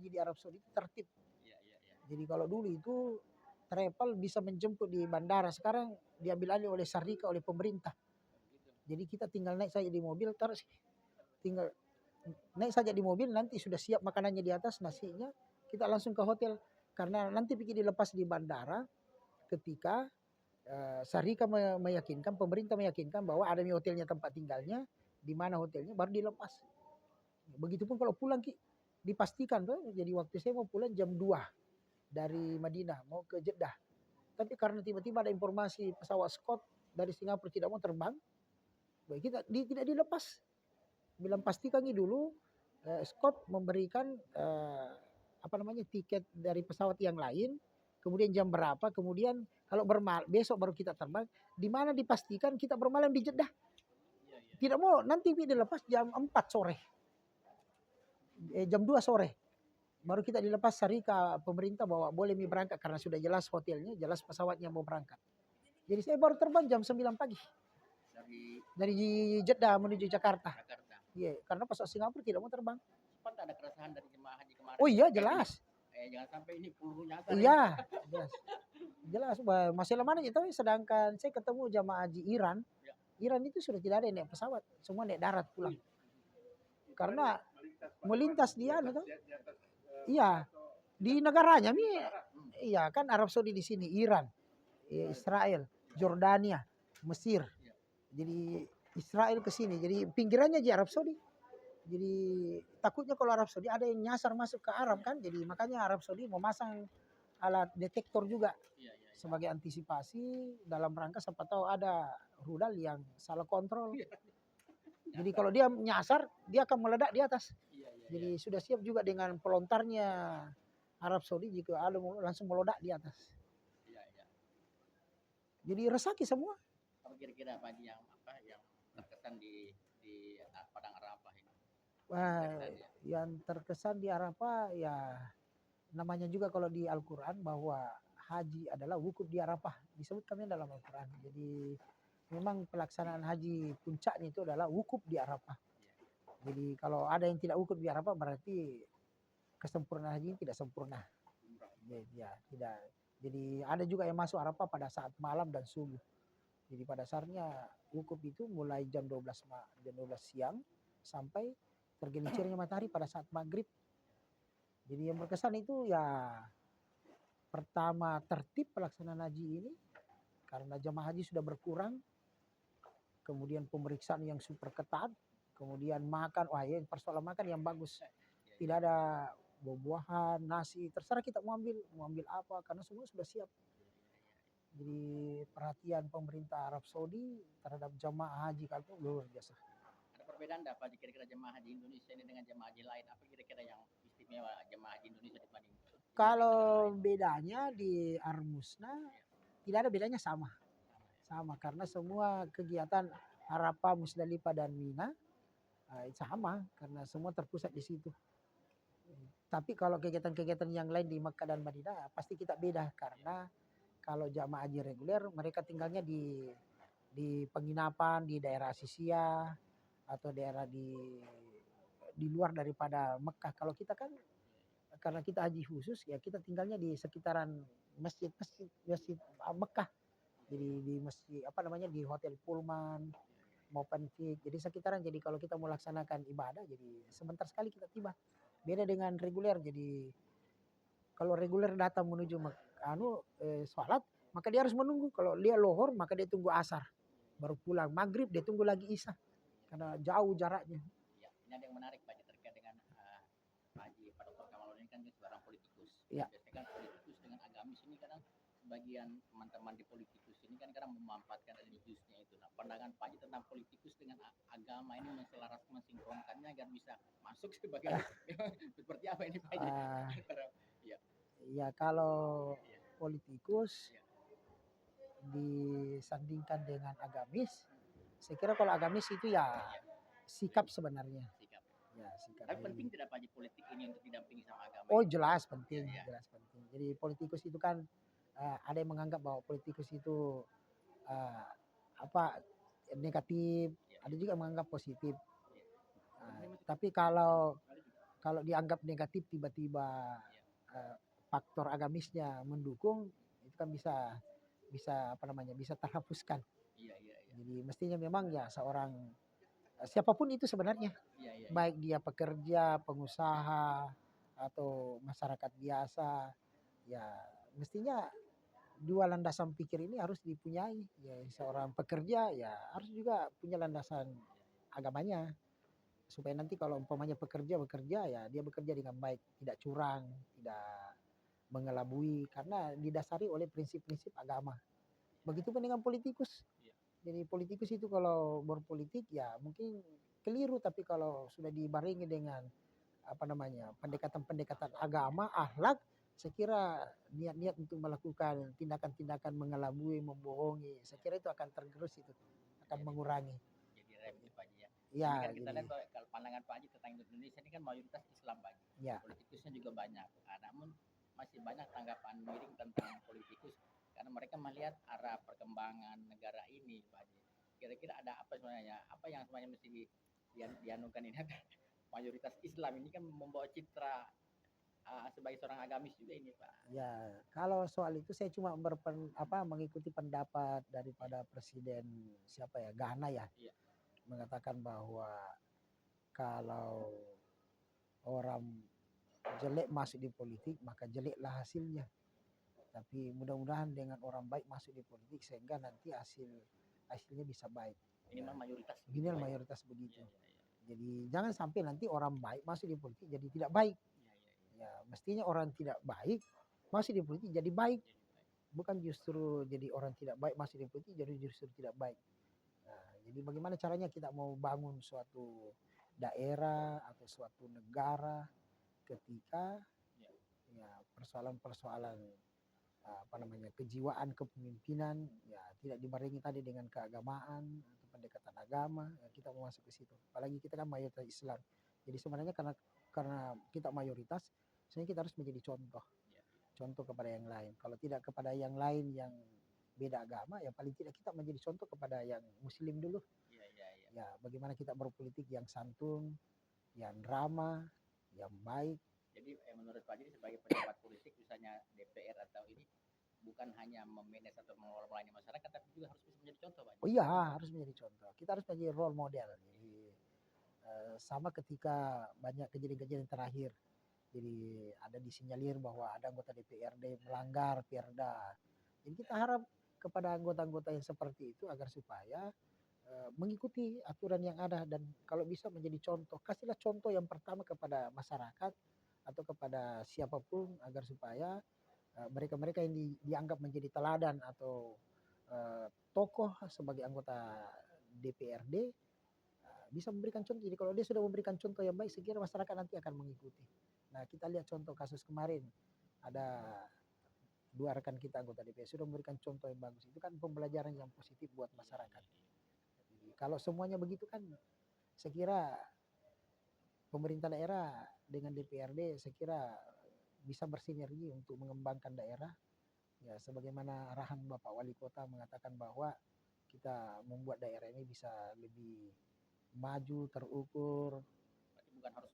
haji di Arab Saudi itu tertib. Iya, iya, iya. Jadi kalau dulu itu travel bisa menjemput di bandara, sekarang diambil alih oleh Sarika, oleh pemerintah. Begitu. Jadi kita tinggal naik saja di mobil, terus tinggal naik saja di mobil, nanti sudah siap makanannya di atas, nasinya, kita langsung ke hotel. Karena nanti pikir dilepas di bandara ketika Sarika meyakinkan, pemerintah meyakinkan bahwa ada nih hotelnya, tempat tinggalnya, di mana hotelnya, baru dilepas. Begitupun kalau pulang dipastikan tuh. Jadi waktu saya mau pulang jam 2 dari Madinah mau ke Jeddah. Tapi karena tiba-tiba ada informasi pesawat Scott dari Singapura tidak mau terbang, kita tidak dilepas. Bilang pastikan dulu Scott memberikan tiket dari pesawat yang lain, kemudian jam berapa, kemudian kalau besok baru kita terbang, di mana dipastikan kita bermalam di Jeddah. Iya, iya. Tidak mau nanti dilepas jam 4 sore. Jam 2 sore. Baru kita dilepas Sarika, pemerintah bahwa boleh berangkat karena sudah jelas hotelnya, jelas pesawatnya mau berangkat. Jadi saya baru terbang jam 9 pagi. Dari Jeddah menuju Jakarta. Iya, karena pesawat Singapura tidak mau terbang. Sempat ada keresahan dari jemaah haji kemarin. Oh iya, jelas. Jangan sampai ini peluru nyasar. Iya, jelas. Jelas, masalah mana itu, sedangkan saya ketemu jamaah haji Iran. Ya. Iran itu sudah tidak ada yang naik pesawat, semua naik darat pulang. Karena melintas dia tuh. Iya, di negaranya nih. Iya, kan Arab Saudi di sini, Iran, Israel, Jordania, Mesir. Jadi Israel ke sini, jadi pinggirannya di Arab Saudi. Jadi takutnya kalau Arab Saudi ada yang nyasar masuk ke Arab kan, jadi makanya Arab Saudi memasang alat detektor juga sebagai antisipasi dalam rangka siapa tahu ada rudal yang salah kontrol. Jadi kalau dia nyasar, dia akan meledak di atas. Jadi sudah siap juga dengan pelontarnya Arab Saudi jika ada langsung meledak di atas. Jadi resaki semua. Apa kira-kira Pak Haji yang terkesan di Padang Arafah ini? Wah, yang terkesan di Arafah ya namanya juga kalau di Al-Quran bahwa haji adalah wukuf di Arafah, disebut kami dalam Al-Quran. Jadi memang pelaksanaan haji puncaknya itu adalah wukuf di Arafah. Jadi kalau ada yang tidak wukuf di Arafah berarti kesempurnaan haji tidak sempurna. Ya, tidak. Jadi ada juga yang masuk Arafah pada saat malam dan subuh. Jadi pada dasarnya wukuf itu mulai jam 12 siang sampai tergelincirnya matahari pada saat maghrib. Jadi yang berkesan itu ya pertama tertib pelaksanaan haji ini karena jamaah haji sudah berkurang. Kemudian pemeriksaan yang super ketat. Kemudian makan, persoalan makan yang bagus. Tidak ada buah-buahan, nasi, terserah kita mau ambil apa karena semua sudah siap. Jadi perhatian pemerintah Arab Saudi terhadap jamaah haji kalau luar biasa. Ada perbedaan apa kira-kira jemaah haji Indonesia ini dengan jemaah haji lain? Apa kira-kira yang istimewa jemaah haji Indonesia dibanding? Kalau bedanya di Armusna tidak ada bedanya, sama karena semua kegiatan Arafah, Musdalifah dan Mina sama karena semua terpusat di situ. Tapi kalau kegiatan-kegiatan yang lain di Mekah dan Madinah pasti kita beda karena kalau jamaah haji reguler mereka tinggalnya di penginapan di daerah Sisia atau daerah di luar daripada Mekah. Kalau kita kan karena kita haji khusus ya kita tinggalnya di sekitaran masjid Mekah. Jadi di masjid di hotel Pullman maupun Fik. Jadi sekitaran, jadi kalau kita mau laksanakan ibadah jadi sebentar sekali kita tiba. Beda dengan reguler. Jadi kalau reguler datang menuju sholat maka dia harus menunggu. Kalau dia lohor maka dia tunggu asar baru pulang. Maghrib dia tunggu lagi isya karena jauh jaraknya. Ya, ini ada yang menarik Pak terkait dengan Pak Haji Pak Dr. Kamaludin ini kan dia seorang politikus. Ya. Biasanya kan politikus dengan agamis ini kadang sebagian teman-teman di politikus ini kan kadang memanfaatkan religiusnya itu. Nah, pandangan Pak Haji tentang politikus dengan agama ini mensinkronkannya agar bisa masuk sebagai seperti apa ini Pak Haji? Ya kalau politikus disandingkan dengan agamis, saya kira kalau agamis itu ya sikap sebenarnya. Ya, sikap. Tapi penting tidak Pak Haji politik ini untuk didampingi sama agama? Oh jelas penting, jelas penting. Jadi politikus itu kan ada yang menganggap bahwa politikus itu negatif, ada juga yang menganggap positif. Tapi kalau kalau dianggap negatif tiba-tiba Iya. faktor agamisnya mendukung, itu kan bisa bisa apa namanya, bisa terhapuskan. Iya, iya, iya. Jadi mestinya memang ya seorang siapapun itu sebenarnya, Iya, iya, iya. baik dia pekerja, pengusaha, atau masyarakat biasa, ya mestinya dua landasan pikir ini harus dipunyai. Ya, seorang pekerja ya harus juga punya landasan agamanya, supaya nanti kalau umpamanya bekerja ya dia bekerja dengan baik, tidak curang, tidak mengelabui, karena didasari oleh prinsip-prinsip agama. Begitupun dengan politikus. Iya. Jadi politikus itu kalau berpolitik ya mungkin keliru, tapi kalau sudah dibarengi dengan apa namanya, pendekatan-pendekatan agama, akhlak, saya kira niat-niat untuk melakukan tindakan-tindakan mengelabui, membohongi, saya kira itu akan tergerus, itu akan mengurangi. Jadi rem ya Pak Haji ya. Ya, Ini kan kita jadi lihat bahwa kalau pandangan Pak Haji tentang Indonesia ini kan mayoritas Islam Pak Haji. ya, Politikusnya juga banyak. Nah, namun masih banyak tanggapan miring tentang politikus karena mereka melihat arah perkembangan negara ini Pak Haji. Kira-kira ada apa sebenarnya? Apa yang sebenarnya mesti dianukan ini? Mayoritas Islam ini kan membawa citra sebagai seorang agamis juga ini Pak. ya. Kalau soal itu saya cuma mengikuti pendapat daripada Presiden siapa ya, Ghana ya, Iya. mengatakan bahwa kalau orang jelek masuk di politik maka jeleklah hasilnya. Tapi mudah-mudahan dengan orang baik masuk di politik sehingga nanti hasilnya bisa baik. Ini Ya, mah mayoritas ini begitu Pak ya. mayoritas begitu. Iya, iya, iya. Jadi jangan sampai nanti orang baik masuk di politik jadi tidak baik. Iya, iya, iya. Ya, mestinya orang tidak baik masuk di politik jadi baik. Jadi baik. Bukan justru jadi orang tidak baik masuk di politik jadi justru tidak baik. Nah, jadi bagaimana caranya kita mau bangun suatu daerah atau suatu negara ketika Iya. ya persoalan-persoalan apa namanya, kejiwaan kepemimpinan ya tidak dibarengi tadi dengan keagamaan atau pendekatan agama, ya kita mau masuk ke situ. Apalagi kita kan mayoritas Islam. Jadi sebenarnya karena kita mayoritas, sebenarnya kita harus menjadi contoh. Iya, iya. Contoh kepada yang lain. Kalau tidak kepada yang lain yang beda agama, ya paling tidak kita menjadi contoh kepada yang muslim dulu. Iya, iya, iya. Ya, bagaimana kita berpolitik yang santun, yang ramah, yang baik. Jadi menurut Pak Haji sebagai pejabat politik misalnya DPR atau ini bukan hanya memanage atau mengelola melayani masyarakat tapi juga harus bisa menjadi contoh Pak Haji. Oh iya, harus menjadi contoh. Kita harus menjadi role model. Jadi sama ketika banyak kejadian-kejadian terakhir. Jadi ada disinyalir bahwa ada anggota DPRD melanggar Perda. Jadi kita harap kepada anggota-anggota yang seperti itu agar supaya mengikuti aturan yang ada dan kalau bisa menjadi contoh. Kasihlah contoh yang pertama kepada masyarakat atau kepada siapapun agar supaya mereka-mereka yang dianggap menjadi teladan atau tokoh sebagai anggota DPRD bisa memberikan contoh. Jadi kalau dia sudah memberikan contoh yang baik, saya kira masyarakat nanti akan mengikuti. Nah, kita lihat contoh kasus kemarin, ada 2 rekan kita anggota DPR sudah memberikan contoh yang bagus. Itu kan pembelajaran yang positif buat masyarakat. Jadi, kalau semuanya begitu kan, saya kira pemerintah daerah dengan DPRD, saya kira bisa bersinergi untuk mengembangkan daerah. Ya, sebagaimana arahan Bapak Wali Kota mengatakan bahwa kita membuat daerah ini bisa lebih maju, terukur. Berarti bukan harus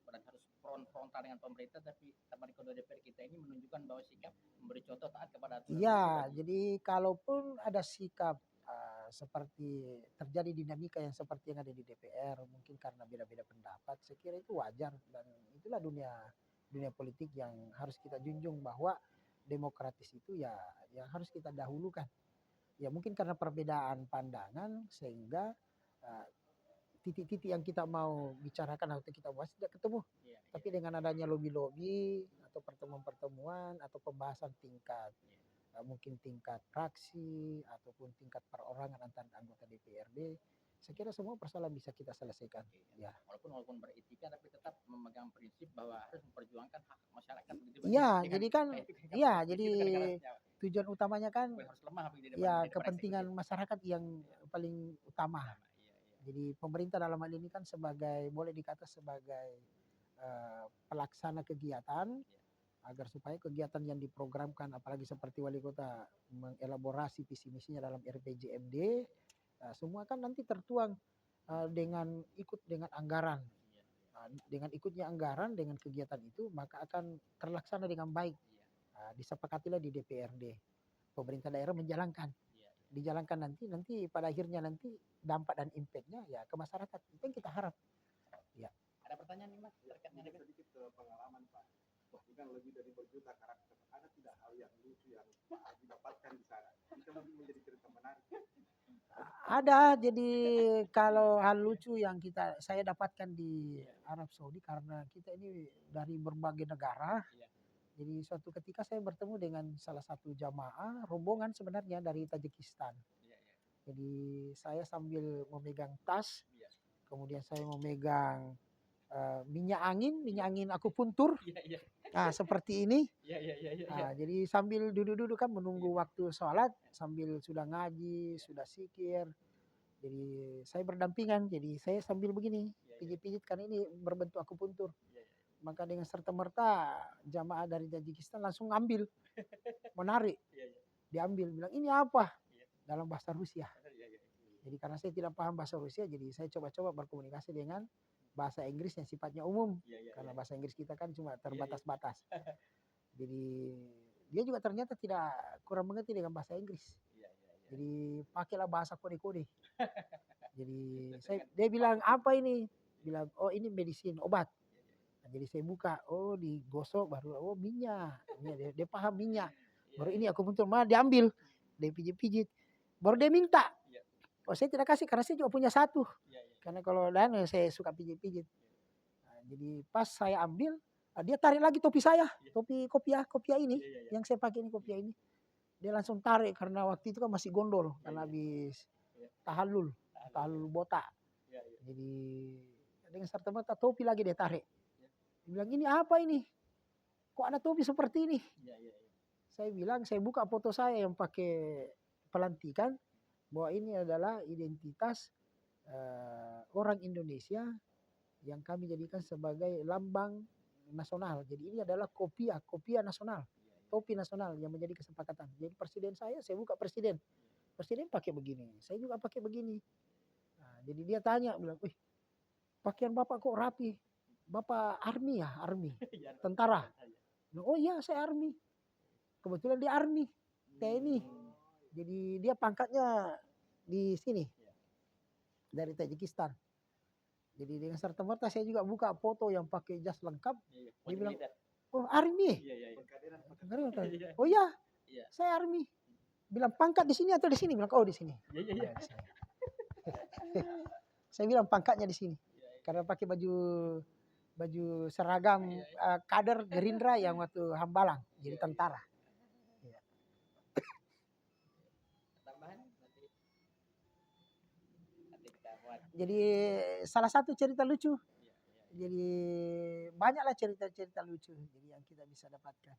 frontal dengan pemerintah tapi teman ketua DPR kita ini menunjukkan bahwa sikap memberi contoh taat kepada aturan. Iya, jadi kalaupun ada sikap seperti terjadi dinamika yang seperti yang ada di DPR, mungkin karena beda-beda pendapat, saya kira itu wajar dan itulah dunia politik yang harus kita junjung bahwa demokratis itu ya yang harus kita dahulukan. Ya mungkin karena perbedaan pandangan sehingga titik-titik yang kita mau bicarakan atau kita bahas tidak ketemu. Iya, Tapi dengan adanya lobby-lobby atau pertemuan-pertemuan atau pembahasan tingkat mungkin tingkat fraksi ataupun tingkat perorangan antar anggota DPRD, saya kira semua persoalan bisa kita selesaikan. iya. Ya. Walaupun beretika tapi tetap memegang prinsip bahwa harus memperjuangkan hak masyarakat begitu Pak. Iya, Dengan- jadi kan iya, prinsip jadi negara harusnya tujuan utamanya kan harus lemah begitu di depan ya eksekutif. kepentingan masyarakat yang paling utama. Iya, iya. Jadi pemerintah dalam hal ini kan sebagai boleh dikata sebagai pelaksana kegiatan agar supaya kegiatan yang diprogramkan apalagi seperti wali kota mengelaborasi visi misinya dalam RPJMD semua kan nanti tertuang dengan ikut dengan anggaran. Dengan ikutnya anggaran, dengan kegiatan itu maka akan terlaksana dengan baik. Disepakatilah di DPRD. Pemerintah daerah menjalankan. Dijalankan nanti pada akhirnya nanti dampak dan impact-nya ya ke masyarakat. Itu yang kita harap. Ya. Ada pertanyaan nih Mas terkait dengan sedikit ke pengalaman Pak. Ini kan lebih dari berjuta karakter. Ada tidak hal yang lucu yang Pak didapatkan di sana? Itu mungkin menjadi cerita menarik. Ada, jadi kalau hal lucu yang saya dapatkan di Arab Saudi karena kita ini dari berbagai negara. Jadi suatu ketika saya bertemu dengan salah satu jamaah rombongan sebenarnya dari Tajikistan. Jadi saya sambil memegang tas, kemudian saya memegang minyak angin akupuntur. Nah, seperti ini. Jadi sambil duduk-duduk kan menunggu waktu sholat, sambil sudah ngaji, sudah zikir. Jadi saya berdampingan, jadi saya sambil begini, pijit-pijit kan ini berbentuk akupuntur. Maka dengan serta-merta jamaah dari Tajikistan langsung ngambil, menarik, diambil, bilang ini apa? Dalam bahasa Rusia. Jadi karena saya tidak paham bahasa Rusia, jadi saya coba-coba berkomunikasi dengan bahasa Inggris yang sifatnya umum. Karena bahasa Inggris kita kan cuma terbatas-batas. Jadi dia juga ternyata tidak kurang mengerti dengan bahasa Inggris. Jadi pakailah bahasa kode-kode. Jadi dia bilang apa ini? Bilang oh ini medisin, obat. Nah, jadi saya buka, oh digosok baru oh minyak. Dia paham minyak. Baru ini aku bentuk mana diambil, dia pijit-pijit. Baru dia minta. Oh saya tidak kasih karena saya juga punya satu. Karena kalau dan saya suka pijit-pijit. Nah, jadi pas saya ambil, dia tarik lagi topi saya, topi kopiah ini yang saya pakai ini kopiah ini. Dia langsung tarik karena waktu itu kan masih gondol karena habis tahallul botak. Jadi dengan serta-merta topi lagi dia tarik. Dia bilang ini apa ini? Kok ada topi seperti ini? Saya bilang saya buka foto saya yang pakai pelantikan bahwa ini adalah identitas orang Indonesia yang kami jadikan sebagai lambang nasional. Jadi ini adalah kopiah nasional, topi nasional yang menjadi kesepakatan. Jadi presiden saya buka presiden pakai begini, saya juga pakai begini. Nah, jadi dia tanya, bilang, wih pakaian bapak kok rapi, bapak army ya, tentara. Oh iya saya army, kebetulan dia army, TNI. Jadi dia pangkatnya di sini dari Tajikistan. Jadi dengan serta-merta saya juga buka foto yang pakai jas lengkap. Dia bilang, oh army. Oh iya, saya army. Bilang pangkat di sini atau di sini? Bilang oh di sini. Saya bilang pangkatnya di sini. Karena pakai baju seragam kader Gerindra yang waktu Hambalang, jadi tentara. Jadi salah satu cerita lucu. Jadi banyaklah cerita-cerita lucu jadi yang kita bisa dapatkan.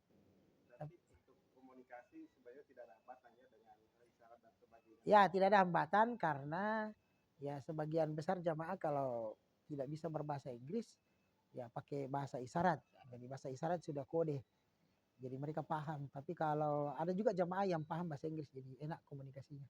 Tapi untuk komunikasi sebenarnya tidak ada hambatan ya dengan isyarat dan sebagainya. Ya tidak ada hambatan karena ya sebagian besar jamaah kalau tidak bisa berbahasa Inggris ya pakai bahasa isyarat. Jadi bahasa isyarat sudah kode. Jadi mereka paham. Tapi kalau ada juga jamaah yang paham bahasa Inggris jadi enak komunikasinya.